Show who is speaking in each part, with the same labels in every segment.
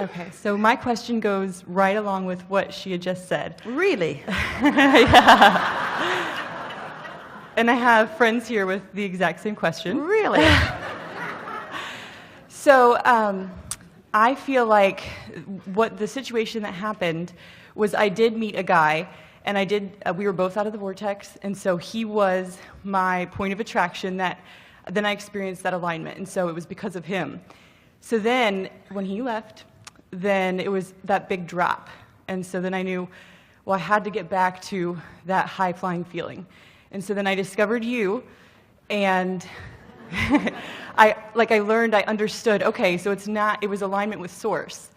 Speaker 1: Okay, so my question goes right along with what she had just said.
Speaker 2: Really?
Speaker 1: Yeah. And I have friends here with the exact same question.
Speaker 2: Really?
Speaker 1: So I feel like what the situation that happened was I did meet a guy, and we were both out of the vortex, and so he was my point of attraction then I experienced that alignment, and so it was because of him. So then, when he left, then it was that big drop. And so then I knew, well, I had to get back to that high-flying feeling. And so then I discovered you, and I understood, okay, so it was alignment with Source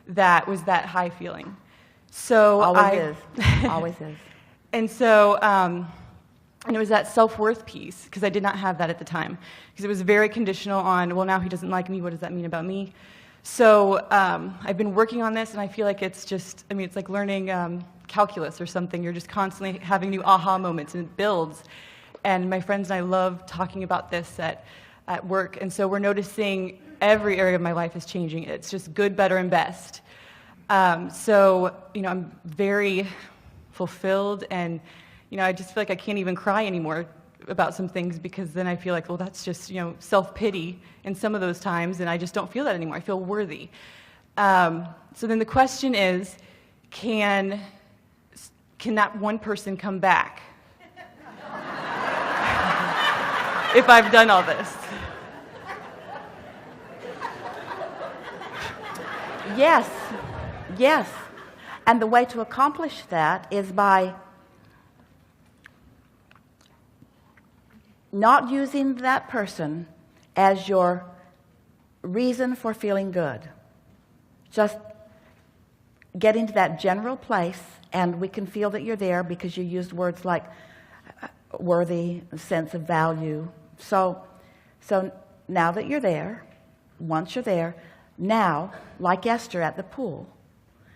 Speaker 1: that was that high feeling. So
Speaker 2: Always is.
Speaker 1: And so, and it was that self-worth piece, because I did not have that at the time. Because it was very conditional on, well, now he doesn't like me, what does that mean about me? So I've been working on this, and I feel like it's like learning calculus or something. You're just constantly having new aha moments, and it builds. And my friends and I love talking about this at work, and so we're noticing every area of my life is changing. It's just good, better, and best. So, I'm very fulfilled, and, I just feel like I can't even cry anymore about some things, because then I feel like, well, that's just, self-pity in some of those times, and I just don't feel that anymore. I feel worthy. So then the question is, can that one person come back if I've done all this?
Speaker 2: Yes. And the way to accomplish that is by not using that person as your reason for feeling good. Just get into that general place, and we can feel that you're there because you used words like worthy, sense of value. So now that you're there, once you're there, now, like Esther at the pool,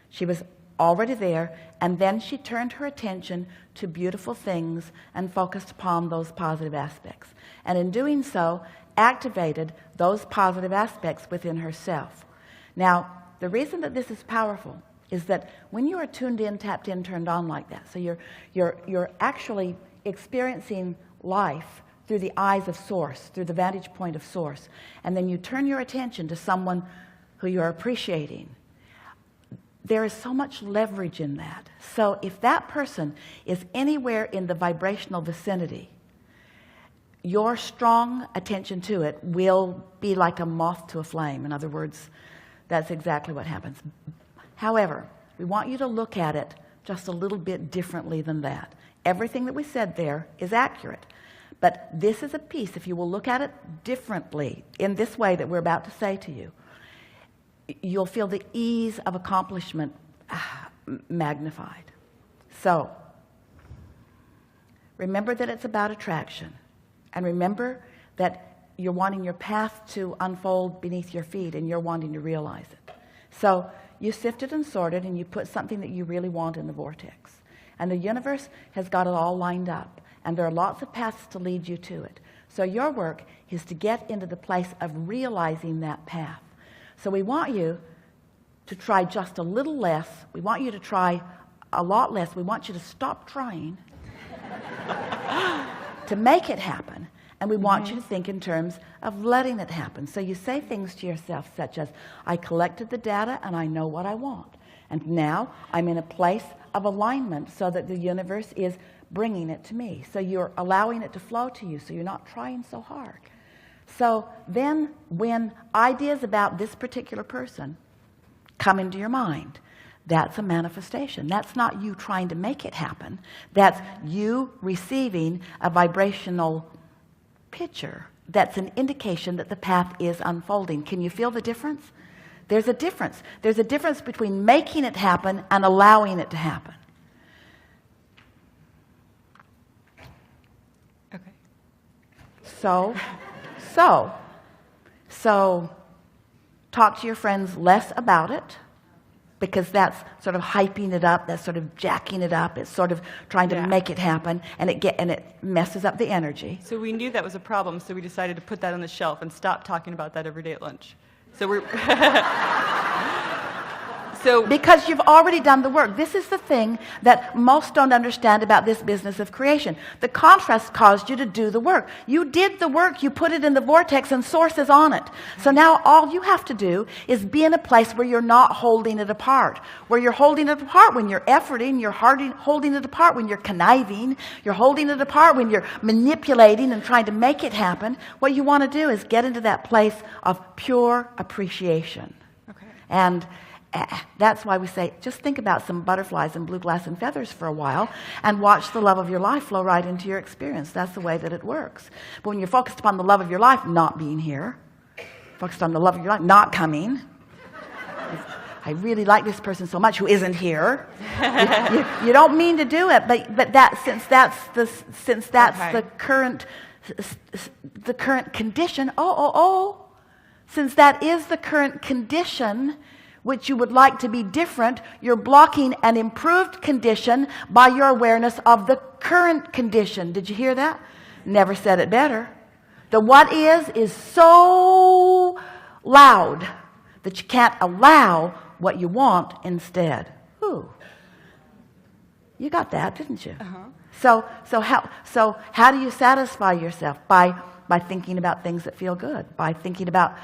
Speaker 2: she was already there, and then she turned her attention to beautiful things and focused upon those positive aspects. And in doing so, activated those positive aspects within herself. Now, the reason that this is powerful is that when you are tuned in, tapped in, turned on like that, so you're actually experiencing life through the eyes of Source, through the vantage point of Source, and then you turn your attention to someone who you're appreciating. There is so much leverage in that. So if that person is anywhere in the vibrational vicinity, your strong attention to it will be like a moth to a flame. In other words, that's exactly what happens. However, we want you to look at it just a little bit differently than that. Everything that we said there is accurate. But this is a piece, if you will look at it differently, in this way that we're about to say to you, you'll feel the ease of accomplishment magnified. So, remember that it's about attraction. And remember that you're wanting your path to unfold beneath your feet, and you're wanting to realize it. So, you sifted and sorted, and you put something that you really want in the vortex. And the universe has got it all lined up. And there are lots of paths to lead you to it. So your work is to get into the place of realizing that path. So we want you to try just a little less. We want you to try a lot less. We want you to stop trying to make it happen. And we want you to think in terms of letting it happen. So you say things to yourself such as, I collected the data and I know what I want. And now I'm in a place of alignment so that the universe is bringing it to me. So you're allowing it to flow to you, so you're not trying so hard. So then when ideas about this particular person come into your mind, that's a manifestation. That's not you trying to make it happen. That's you receiving a vibrational picture. That's an indication that the path is unfolding. Can you feel the difference? There's a difference. There's a difference between making it happen and allowing it to happen.
Speaker 1: Okay.
Speaker 2: So talk to your friends less about it, because that's sort of hyping it up, that's sort of jacking it up, it's sort of trying to make it happen, and it messes up the energy.
Speaker 1: So we knew that was a problem, so we decided to put that on the shelf and stop talking about that every day at lunch. So we're So
Speaker 2: because you've already done the work. This is the thing that most don't understand about this business of creation. The contrast caused you to do the work. You did the work, you put it in the vortex, and source is on it. So now all you have to do is be in a place where you're not holding it apart. Where you're holding it apart when you're efforting, you're holding it apart when you're conniving, you're holding it apart when you're manipulating and trying to make it happen. What you want to do is get into that place of pure appreciation.
Speaker 1: Okay.
Speaker 2: And that's why we say, just think about some butterflies and blue glass and feathers for a while and watch the love of your life flow right into your experience. That's the way that it works. But when you're focused upon the love of your life not being here, focused on the love of your life not coming, I really like this person so much who isn't here. You don't mean to do it, but that since that's the current condition. Since that is the current condition, which you would like to be different, you're blocking an improved condition by your awareness of the current condition. Did you hear that? Never said it better. The what is so loud that you can't allow what you want instead. Ooh. You got that, didn't you?
Speaker 1: Uh-huh.
Speaker 2: So how do you satisfy yourself? By thinking about things that feel good. By thinking about...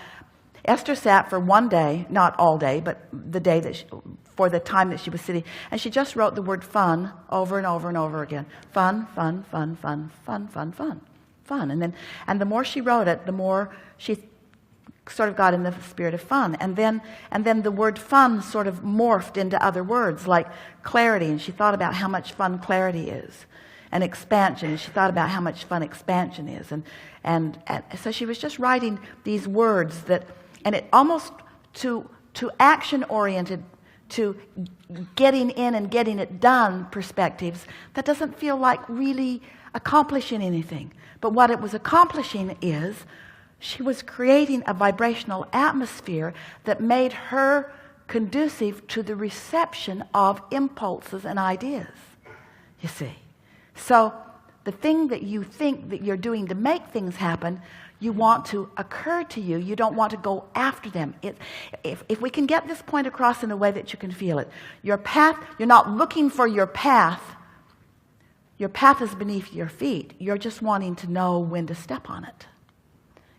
Speaker 2: Esther sat for one day, not all day, but the day that for the time that she was sitting, and she just wrote the word fun over and over and over again. Fun, fun, fun, fun, fun, fun, fun, fun. And the more she wrote it, the more she sort of got in the spirit of fun. And then the word fun sort of morphed into other words like clarity, and she thought about how much fun clarity is. And expansion, and she thought about how much fun expansion is. And so she was just writing these words that, and it almost to action-oriented, to getting in and getting it done perspectives, that doesn't feel like really accomplishing anything. But what it was accomplishing is she was creating a vibrational atmosphere that made her conducive to the reception of impulses and ideas, you see. So the thing that you think that you're doing to make things happen, you want to occur to you. You don't want to go after them. If we can get this point across in a way that you can feel it, your path, you're not looking for your path. Your path is beneath your feet. You're just wanting to know when to step on it.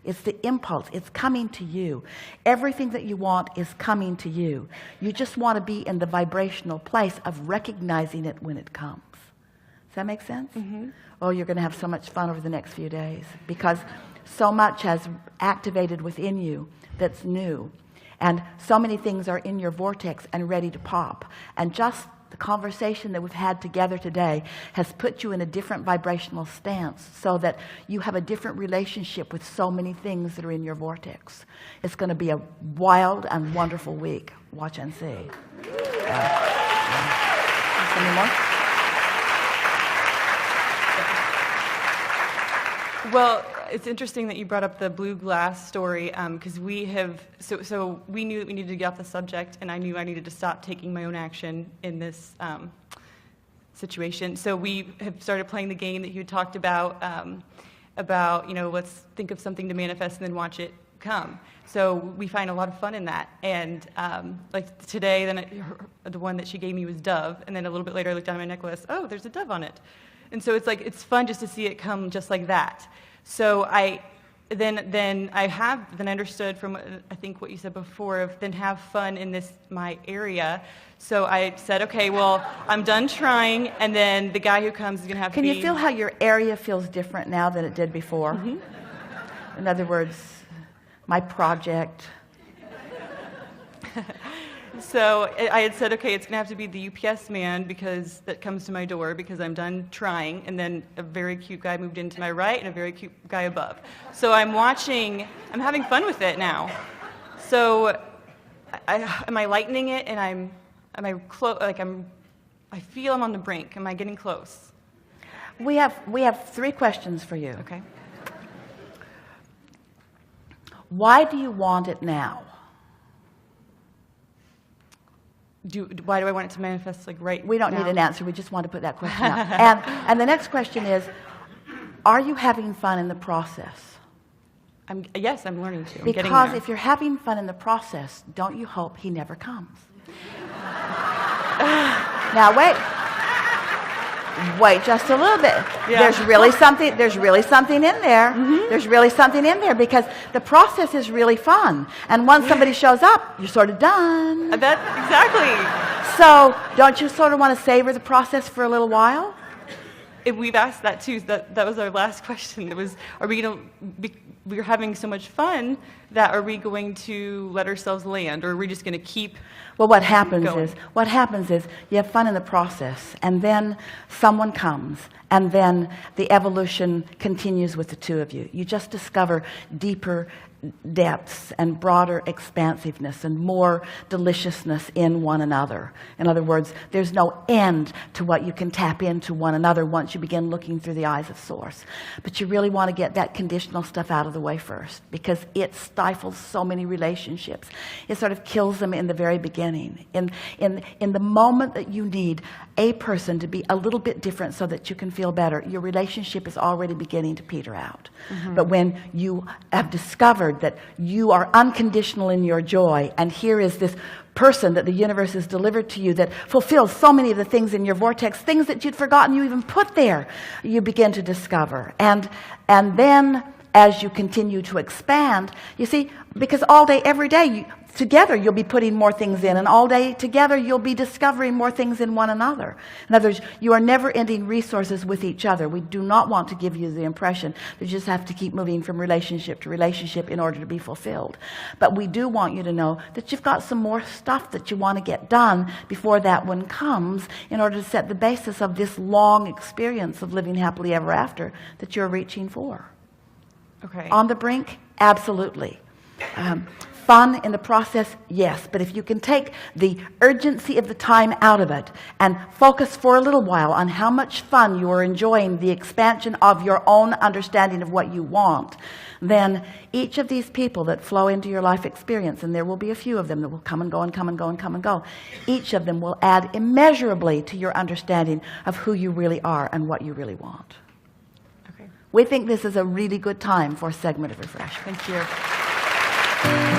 Speaker 2: It's the impulse. It's coming to you. Everything that you want is coming to you. You just want to be in the vibrational place of recognizing it when it comes. Does that make sense?
Speaker 1: Mm-hmm.
Speaker 2: Oh, you're going to have so much fun over the next few days because so much has activated within you that's new. And so many things are in your vortex and ready to pop. And just the conversation that we've had together today has put you in a different vibrational stance so that you have a different relationship with so many things that are in your vortex. It's going to be a wild and wonderful week. Watch and see. Any more?
Speaker 1: Well, it's interesting that you brought up the blue glass story because we have, so we knew that we needed to get off the subject, and I knew I needed to stop taking my own action in this situation. So we have started playing the game that you had talked about, let's think of something to manifest and then watch it come. So we find a lot of fun in that. And like today, the one that she gave me was dove, and then a little bit later I looked down at my necklace, oh, there's a dove on it. And so it's fun just to see it come just like that. So I understood from I think what you said before of then have fun in my area. So I said, okay, well, I'm done trying, and then the guy who comes is going to have to be...
Speaker 2: Can you feel how your area feels different now than it did before?
Speaker 1: Mm-hmm.
Speaker 2: In other words, my project...
Speaker 1: So I had said, okay, it's going to have to be the UPS man that comes to my door because I'm done trying. And then a very cute guy moved into my right and a very cute guy above. So I'm having fun with it now. So am I lightening it? And I feel I'm on the brink. Am I getting close?
Speaker 2: We have 3 questions for you.
Speaker 1: Okay.
Speaker 2: Why do you want it now?
Speaker 1: Why do I want it to manifest right
Speaker 2: We don't
Speaker 1: now?
Speaker 2: need an answer. We just want to put that question out. And the next question is, are you having fun in the process?
Speaker 1: Yes, I'm learning to. I'm
Speaker 2: because
Speaker 1: getting there.
Speaker 2: if you're having fun in the process, don't you hope he never comes? Now wait just a little bit.
Speaker 1: Yeah.
Speaker 2: There's really something in there. There's really something in there, because the process is really fun. And once somebody shows up, you're sort of done.
Speaker 1: That, exactly.
Speaker 2: So don't you sort of want to savor the process for a little while?
Speaker 1: We've asked that too. That was our last question. It was, we're having so much fun that are we going to let ourselves land, or are we just going to keep
Speaker 2: Well, what happens
Speaker 1: going?
Speaker 2: is you have fun in the process, and then someone comes, and then the evolution continues with the two of you. You just discover deeper depths and broader expansiveness and more deliciousness in one another. In other words, there's no end to what you can tap into one another once you begin looking through the eyes of Source. But you really want to get that conditional stuff out of the way first, because it stifles so many relationships. It sort of kills them in the very beginning. In the moment that you need a person to be a little bit different so that you can feel better, your relationship is already beginning to peter out. But when you have discovered that you are unconditional in your joy, and here is this person that the universe has delivered to you that fulfills so many of the things in your vortex, things that you'd forgotten you even put there, you begin to discover. And then as you continue to expand, you see, because all day, every day, together you'll be putting more things in, and all day together you'll be discovering more things in one another. In other words, you are never ending resources with each other. We do not want to give you the impression that you just have to keep moving from relationship to relationship in order to be fulfilled. But we do want you to know that you've got some more stuff that you want to get done before that one comes, in order to set the basis of this long experience of living happily ever after that you're reaching for.
Speaker 1: Okay.
Speaker 2: On the brink? Absolutely. Fun in the process? Yes. But if you can take the urgency of the time out of it and focus for a little while on how much fun you are enjoying the expansion of your own understanding of what you want, then each of these people that flow into your life experience, and there will be a few of them that will come and go and come and go and come and go, each of them will add immeasurably to your understanding of who you really are and what you really want.
Speaker 1: Okay.
Speaker 2: We think this is a really good time for a segment of refreshment.
Speaker 1: Thank you.